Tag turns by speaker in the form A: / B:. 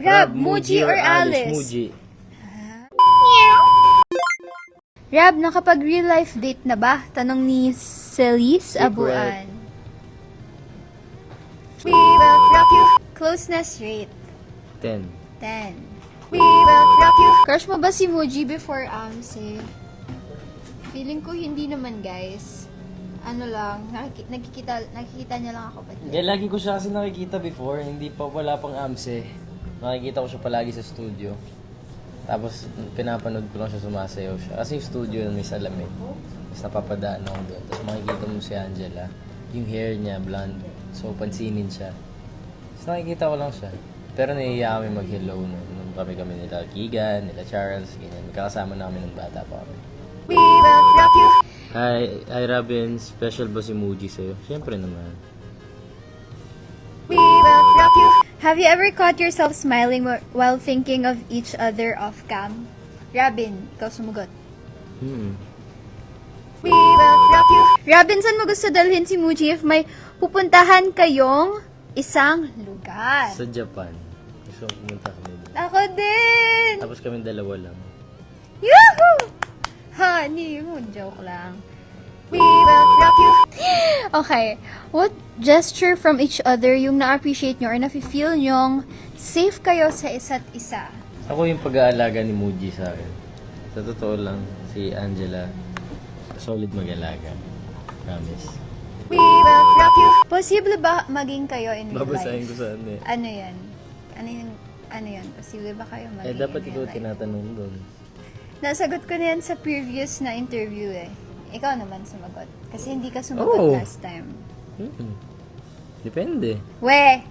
A: Rab, Muji or Alice?
B: Muji.
A: Rab, nakapag real life date na ba? Tanong ni Celis
B: Secret.
A: Abuan. We will rock you. Closeness rate.
B: 10.
A: 10. We will rock you. Crush mo ba si Muji before AMSE? Feeling ko hindi naman, guys. Ano lang, nakikita niya lang ako ba?
B: Hindi, lagi ko siya kasi nakikita before. Hindi pa, wala pang AMSE. Nakikita ko siya palagi sa studio. Tapos, pinapanood ko lang siya, sumasayaw siya. Kasi yung studio may salamin. Tapos napapadaan ako doon. Tapos makikita mo si Angela. Yung hair niya, blonde. So, pansinin siya. Tapos nakikita ko lang siya. Pero nahihiya kami mag-hello nung kami nila Keegan, nila Charles, ganyan. Magkakasama namin ng bata pa kami.
A: We will rock you.
B: Hi Robin, special ba si Muji sa'yo? Siyempre naman.
A: We will rock you. Have you ever caught yourself smiling while thinking of each other off cam? Robin, ikaw sumugot. We will rock you. Robin, saan mo gusto dalhin si Muji if may pupuntahan kayong isang lugar?
B: Sa Japan. Gusto ko pumunta kami doon.
A: Ako din!
B: Tapos kami dalawa lang.
A: Yahoo! Honey, joke lang. We will rock you. Okay, what gesture from each other yung na-appreciate nyo or na-feel nyong safe kayo sa isa't isa?
B: Ako yung pag-aalaga ni Muji sa akin. Sa totoo lang, si Angela, solid mag-alaga. Promise.
A: We will rock you. Posible ba maging kayo in real
B: Babasahin
A: life?
B: ko saan eh.
A: Ano yan? Ano yan? Posible ba kayo maging
B: Dapat
A: in
B: ikaw
A: real life?
B: tinatanong doon.
A: Nasagot ko na yan sa previous na interview eh. Ikaw naman sumagot. Kasi hindi ka sumagot last time.
B: Depende.
A: We!